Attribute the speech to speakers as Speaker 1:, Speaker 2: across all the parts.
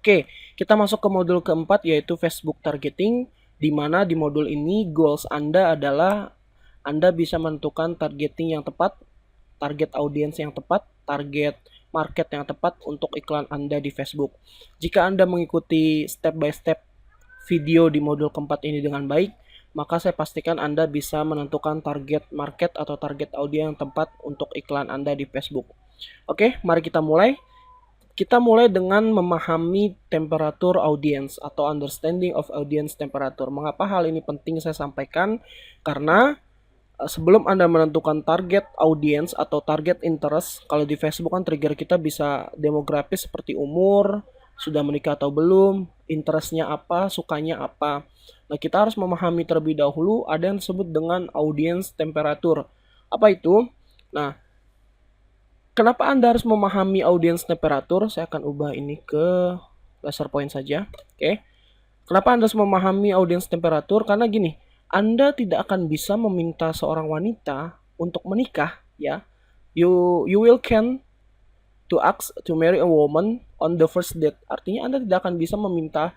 Speaker 1: Oke, kita masuk ke modul keempat yaitu Facebook targeting, di mana di modul ini goals Anda adalah Anda bisa menentukan targeting yang tepat, target audiens yang tepat, target market yang tepat untuk iklan Anda di Facebook. Jika Anda mengikuti step by step video di modul keempat ini dengan baik, maka saya pastikan Anda bisa menentukan target market atau target audiens yang tepat untuk iklan Anda di Facebook. Oke, mari kita mulai. Kita mulai dengan memahami temperatur audiens atau understanding of audience temperature. Mengapa hal ini penting saya sampaikan? Karena sebelum Anda menentukan target audiens atau target interest, kalau di Facebook kan trigger kita bisa demografis seperti umur, sudah menikah atau belum, interestnya apa, sukanya apa. Nah, kita harus memahami terlebih dahulu ada yang disebut dengan audience temperature. Apa itu? Nah, kenapa Anda harus memahami audience temperature? Saya akan ubah ini ke laser point saja. Oke. Kenapa Anda harus memahami audience temperature? Karena gini, Anda tidak akan bisa meminta seorang wanita untuk menikah, ya. You will can to ask to marry a woman on the first date. Artinya Anda tidak akan bisa meminta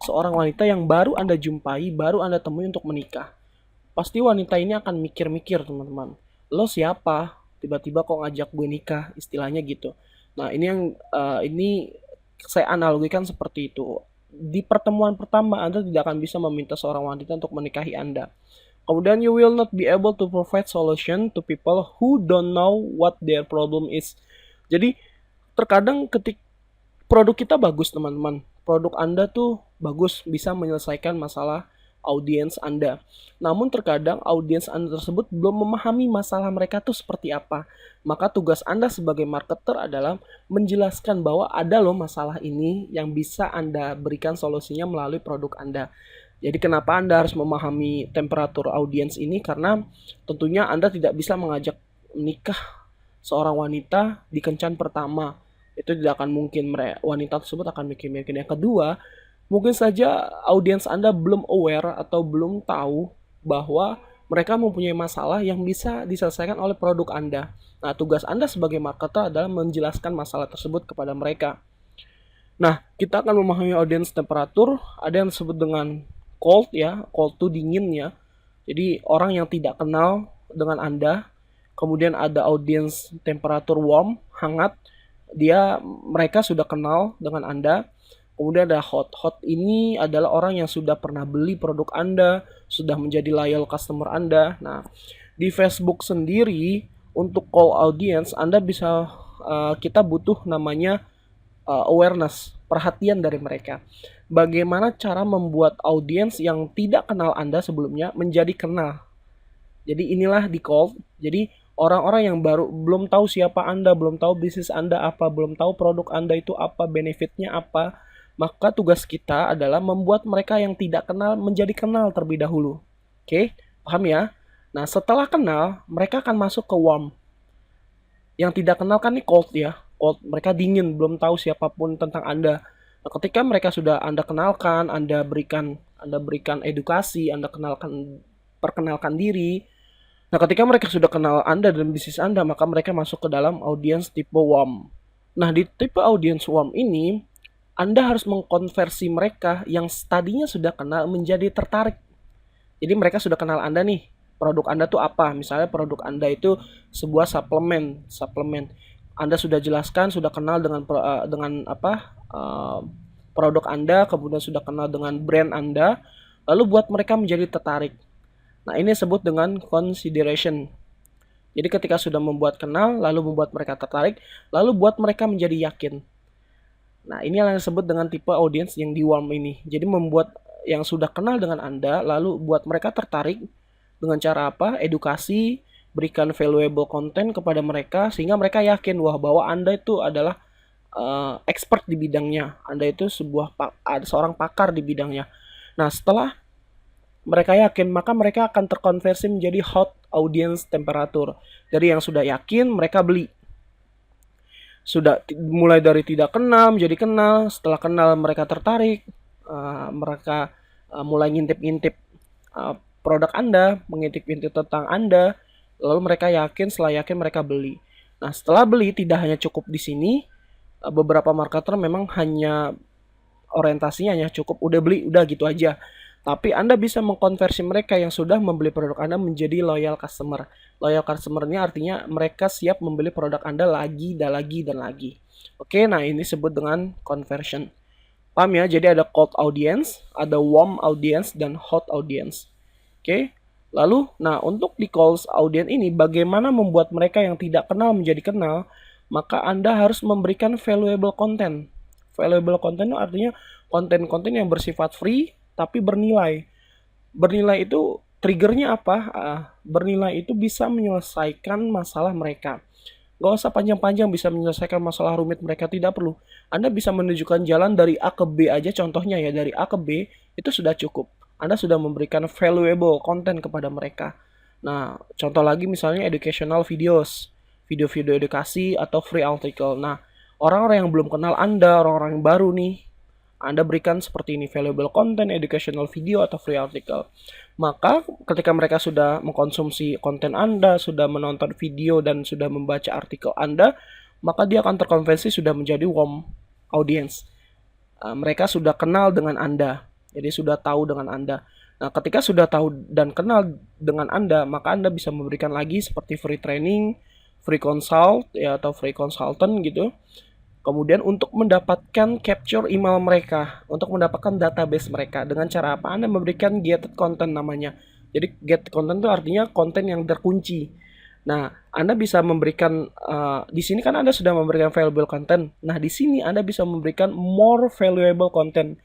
Speaker 1: seorang wanita yang baru Anda jumpai, baru Anda temui untuk menikah. Pasti wanita ini akan mikir-mikir, teman-teman. Lo siapa? Tiba-tiba kok ngajak gue nikah, istilahnya gitu. Nah, ini saya analogikan seperti itu. Di pertemuan pertama Anda tidak akan bisa meminta seorang wanita untuk menikahi Anda. Kemudian you will not be able to provide solution to people who don't know what their problem is. Jadi terkadang ketika produk kita bagus, teman-teman. Produk Anda tuh bagus, bisa menyelesaikan masalah audiens Anda. Namun terkadang audiens Anda tersebut belum memahami masalah mereka tuh seperti apa. Maka tugas Anda sebagai marketer adalah menjelaskan bahwa ada loh masalah ini yang bisa Anda berikan solusinya melalui produk Anda. Jadi kenapa Anda harus memahami temperatur audiens ini? Karena tentunya Anda tidak bisa mengajak menikah seorang wanita di kencan pertama. Itu tidak akan mungkin, wanita tersebut akan mikir-mikir. Yang kedua, mungkin saja audiens Anda belum aware atau belum tahu bahwa mereka mempunyai masalah yang bisa diselesaikan oleh produk Anda. Nah, tugas Anda sebagai marketer adalah menjelaskan masalah tersebut kepada mereka. Nah, kita akan memahami audiens temperatur. Ada yang disebut dengan cold, ya. Cold itu dingin, ya. Jadi orang yang tidak kenal dengan Anda. Kemudian ada audiens temperatur warm, hangat. Mereka sudah kenal dengan Anda. Kemudian ada hot. Hot ini adalah orang yang sudah pernah beli produk Anda, sudah menjadi loyal customer Anda. Nah, di Facebook sendiri untuk call audience Anda bisa kita butuh namanya awareness, perhatian dari mereka. Bagaimana cara membuat audiens yang tidak kenal Anda sebelumnya menjadi kenal. Jadi inilah di call. Jadi orang-orang yang baru belum tahu siapa Anda, belum tahu bisnis Anda apa, belum tahu produk Anda itu apa, benefitnya apa, maka tugas kita adalah membuat mereka yang tidak kenal menjadi kenal terlebih dahulu. Oke, paham ya? Nah, setelah kenal, mereka akan masuk ke warm. Yang tidak kenal kan ini cold, ya. Cold, mereka dingin, belum tahu siapapun tentang Anda. Nah, ketika mereka sudah Anda kenalkan, Anda berikan edukasi, Anda perkenalkan diri. Nah, ketika mereka sudah kenal Anda dan bisnis Anda, maka mereka masuk ke dalam audiens tipe warm. Nah, di tipe audiens warm ini, Anda harus mengkonversi mereka yang tadinya sudah kenal menjadi tertarik. Jadi mereka sudah kenal Anda nih, produk Anda tuh apa? Misalnya produk Anda itu sebuah suplemen. Anda sudah jelaskan, sudah kenal dengan produk Anda, kemudian sudah kenal dengan brand Anda, lalu buat mereka menjadi tertarik. Nah, ini disebut dengan consideration. Jadi ketika sudah membuat kenal, lalu membuat mereka tertarik, lalu buat mereka menjadi yakin. Nah, ini yang disebut dengan tipe audience yang di warm ini. Jadi membuat yang sudah kenal dengan Anda, lalu buat mereka tertarik dengan cara apa? Edukasi, berikan valuable content kepada mereka, sehingga mereka yakin bahwa Anda itu adalah expert di bidangnya. Anda itu seorang pakar di bidangnya. Nah, setelah mereka yakin, maka mereka akan terkonversi menjadi hot audience temperature. Dari yang sudah yakin, mereka beli. Sudah mulai dari tidak kenal menjadi kenal, setelah kenal mereka tertarik, mereka mulai ngintip-ngintip produk Anda, mengintip-ngintip tentang Anda, lalu mereka yakin, setelah yakin mereka beli. Nah, setelah beli tidak hanya cukup di sini, beberapa marketer memang hanya orientasinya hanya cukup udah beli, udah gitu aja. Tapi Anda bisa mengkonversi mereka yang sudah membeli produk Anda menjadi loyal customer. Loyal customer ini artinya mereka siap membeli produk Anda lagi dan lagi dan lagi. Oke, nah ini disebut dengan conversion. Paham ya? Jadi ada cold audience, ada warm audience, dan hot audience. Oke. Lalu, nah untuk di cold audience ini bagaimana membuat mereka yang tidak kenal menjadi kenal? Maka Anda harus memberikan valuable content. Valuable content itu artinya konten-konten yang bersifat free tapi bernilai. Bernilai itu triggernya apa? Bernilai itu bisa menyelesaikan masalah mereka. Gak usah panjang-panjang bisa menyelesaikan masalah rumit mereka, tidak perlu. Anda bisa menunjukkan jalan dari A ke B aja, contohnya ya, dari A ke B itu sudah cukup. Anda sudah memberikan valuable content kepada mereka. Nah, contoh lagi misalnya educational videos, video-video edukasi atau free article. Nah, orang-orang yang belum kenal Anda, orang-orang yang baru nih, Anda berikan seperti ini, valuable content, educational video, atau free article. Maka ketika mereka sudah mengkonsumsi konten Anda, sudah menonton video, dan sudah membaca artikel Anda, maka dia akan terkonversi sudah menjadi warm audience. Mereka sudah kenal dengan Anda, jadi sudah tahu dengan Anda. Nah, ketika sudah tahu dan kenal dengan Anda, maka Anda bisa memberikan lagi seperti free training, free consult, ya, atau free consultant gitu. Kemudian untuk mendapatkan capture email mereka, untuk mendapatkan database mereka, dengan cara apa? Anda memberikan gated content namanya. Jadi gated content itu artinya konten yang terkunci. Nah, Anda bisa memberikan di sini kan Anda sudah memberikan valuable content. Nah, di sini Anda bisa memberikan more valuable content,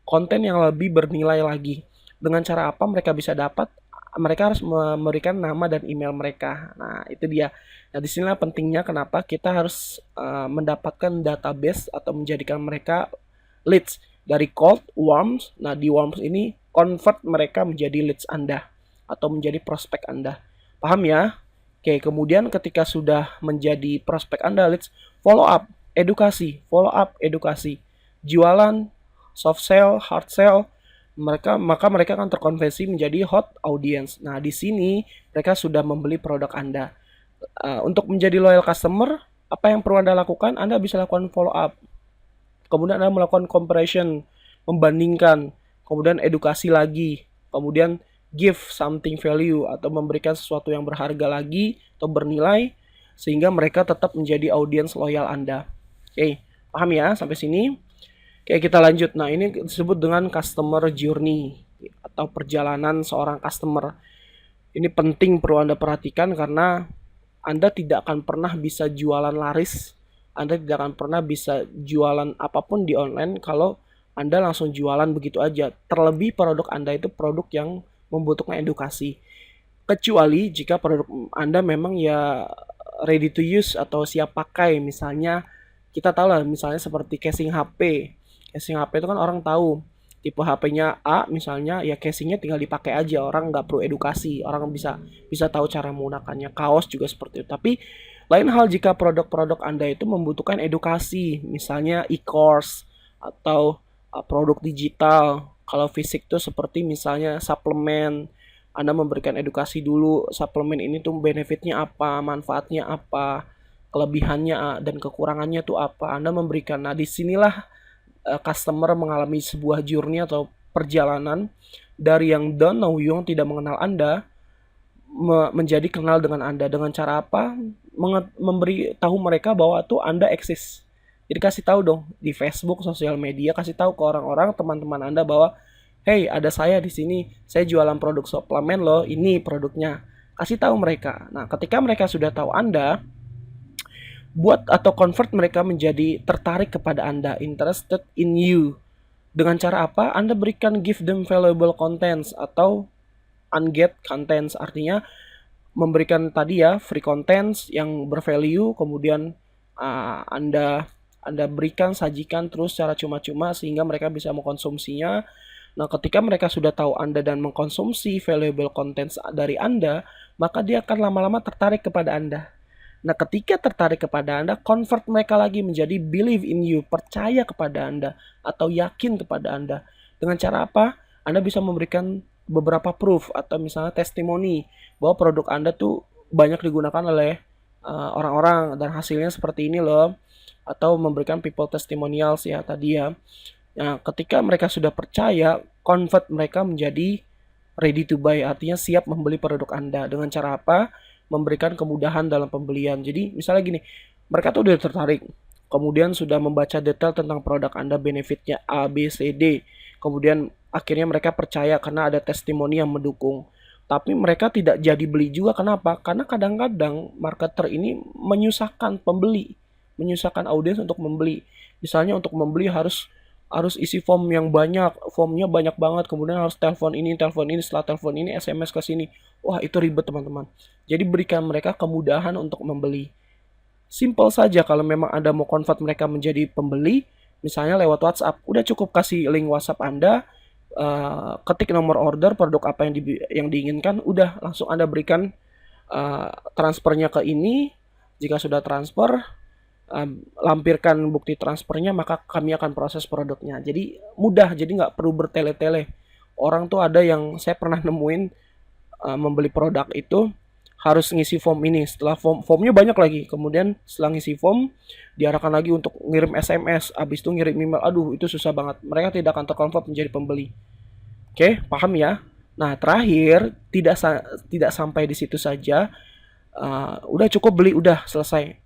Speaker 1: konten yang lebih bernilai lagi. Dengan cara apa mereka bisa dapat? Mereka harus memberikan nama dan email mereka. Nah, itu dia. Nah, disinilah pentingnya kenapa kita harus mendapatkan database atau menjadikan mereka leads dari cold, warm. Nah, di warm ini convert mereka menjadi leads Anda atau menjadi prospek Anda. Paham ya? Oke, kemudian ketika sudah menjadi prospek Anda leads, follow up, edukasi. Jualan, soft sell, hard sell, maka mereka akan terkonversi menjadi hot audience. Nah, di sini mereka sudah membeli produk Anda. Untuk menjadi loyal customer, apa yang perlu Anda lakukan? Anda bisa lakukan follow up. Kemudian Anda melakukan comparison, membandingkan, kemudian edukasi lagi, kemudian give something value atau memberikan sesuatu yang berharga lagi atau bernilai sehingga mereka tetap menjadi audiens loyal Anda. Oke, paham ya sampai sini? Oke, kita lanjut. Nah, ini disebut dengan customer journey atau perjalanan seorang customer. Ini penting perlu Anda perhatikan karena Anda tidak akan pernah bisa jualan laris. Anda tidak akan pernah bisa jualan apapun di online kalau Anda langsung jualan begitu aja. Terlebih produk Anda itu produk yang membutuhkan edukasi. Kecuali jika produk Anda memang ya ready to use atau siap pakai. Misalnya kita tahu lah misalnya seperti casing HP. Casing HP itu kan orang tahu tipe HP-nya A misalnya, ya casingnya tinggal dipakai aja, orang nggak perlu edukasi, orang bisa tahu cara menggunakannya. Kaos juga seperti itu. Tapi lain hal jika produk-produk Anda itu membutuhkan edukasi, misalnya e-course atau produk digital. Kalau fisik tuh seperti misalnya suplemen, Anda memberikan edukasi dulu, suplemen ini tuh benefitnya apa, manfaatnya apa, kelebihannya dan kekurangannya tuh apa. Anda memberikan. Nah, disinilah customer mengalami sebuah journey atau perjalanan dari yang don't know you, yang tidak mengenal Anda, menjadi kenal dengan Anda. Dengan cara apa? Memberi tahu mereka bahwa tuh Anda eksis. Jadi kasih tahu dong di Facebook, sosial media, kasih tahu ke orang-orang, teman-teman Anda bahwa hey, ada saya di sini, saya jualan produk suplemen loh, ini produknya. Kasih tahu mereka. Nah, ketika mereka sudah tahu Anda, buat atau convert mereka menjadi tertarik kepada Anda, interested in you. Dengan cara apa? Anda berikan give them valuable contents atau unget contents, artinya memberikan tadi ya free contents yang bervalue, kemudian Anda berikan, sajikan terus secara cuma-cuma sehingga mereka bisa mengkonsumsinya. Nah, ketika mereka sudah tahu Anda dan mengkonsumsi valuable contents dari Anda, maka dia akan lama-lama tertarik kepada Anda. Nah, ketika tertarik kepada Anda, convert mereka lagi menjadi believe in you, percaya kepada Anda, atau yakin kepada Anda. Dengan cara apa? Anda bisa memberikan beberapa proof, atau misalnya testimoni, bahwa produk Anda tuh banyak digunakan oleh orang-orang, dan hasilnya seperti ini loh. Atau memberikan people testimonials ya tadi ya. Nah, ketika mereka sudah percaya, convert mereka menjadi ready to buy, artinya siap membeli produk Anda. Dengan cara apa? Memberikan kemudahan dalam pembelian. Jadi, misalnya gini, mereka tuh udah tertarik, kemudian sudah membaca detail tentang produk Anda, benefitnya A, B, C, D. Kemudian akhirnya mereka percaya karena ada testimoni yang mendukung. Tapi mereka tidak jadi beli juga, kenapa? Karena kadang-kadang marketer ini menyusahkan pembeli, menyusahkan audiens untuk membeli. Misalnya untuk membeli harus harus isi form yang banyak, formnya banyak banget, kemudian harus telepon ini, setelah telepon ini SMS ke sini. Wah, itu ribet teman-teman. Jadi berikan mereka kemudahan untuk membeli. Simple saja kalau memang Anda mau convert mereka menjadi pembeli, misalnya lewat WhatsApp, udah cukup kasih link WhatsApp Anda, ketik nomor order, produk apa yang diinginkan, udah langsung Anda berikan transfernya ke ini. Jika sudah transfer, lampirkan bukti transfernya, maka kami akan proses produknya. Jadi mudah, jadi nggak perlu bertele-tele. Orang tuh ada yang saya pernah nemuin membeli produk itu harus ngisi form ini. Setelah formnya banyak lagi, kemudian setelah ngisi form diarahkan lagi untuk ngirim SMS, habis itu ngirim email. Aduh, itu susah banget. Mereka tidak akan terkonvert menjadi pembeli. Oke, paham ya? Nah, terakhir tidak sampai di situ saja. Udah cukup beli, udah selesai.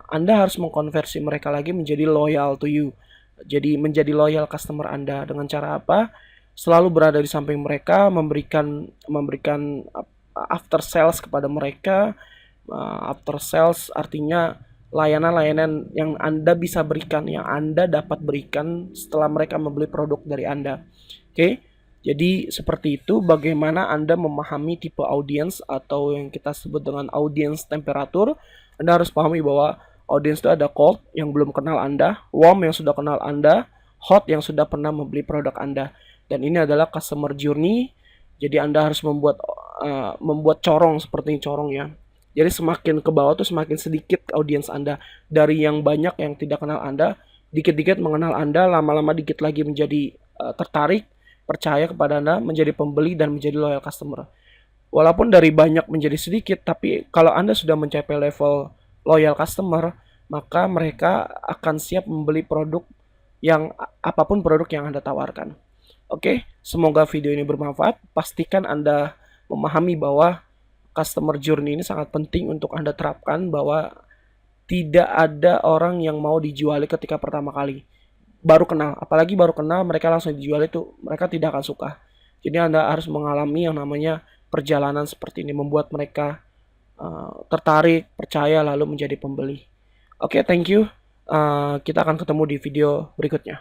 Speaker 1: Anda harus mengkonversi mereka lagi menjadi loyal to you. Jadi menjadi loyal customer Anda dengan cara apa? Selalu berada di samping mereka, memberikan after sales kepada mereka. After sales artinya layanan-layanan yang Anda bisa berikan, yang Anda dapat berikan setelah mereka membeli produk dari Anda. Oke? Jadi seperti itu bagaimana Anda memahami tipe audiens atau yang kita sebut dengan audiens temperatur. Anda harus pahami bahwa audiens itu ada cold yang belum kenal Anda, warm yang sudah kenal Anda, hot yang sudah pernah membeli produk Anda. Dan ini adalah customer journey. Jadi Anda harus membuat corong seperti corong ya. Jadi semakin ke bawah tuh semakin sedikit audiens Anda. Dari yang banyak yang tidak kenal Anda, dikit-dikit mengenal Anda, lama-lama dikit lagi menjadi tertarik, percaya kepada Anda, menjadi pembeli dan menjadi loyal customer. Walaupun dari banyak menjadi sedikit, tapi kalau Anda sudah mencapai level loyal customer, maka mereka akan siap membeli produk yang apapun produk yang Anda tawarkan. Oke, semoga video ini bermanfaat. Pastikan Anda memahami bahwa customer journey ini sangat penting untuk Anda terapkan, bahwa tidak ada orang yang mau dijuali ketika pertama kali. Baru kenal, apalagi baru kenal mereka langsung dijual, itu mereka tidak akan suka. Jadi Anda harus mengalami yang namanya perjalanan seperti ini, membuat mereka tertarik, percaya, lalu menjadi pembeli. Oke, thank you. Kita akan ketemu di video berikutnya.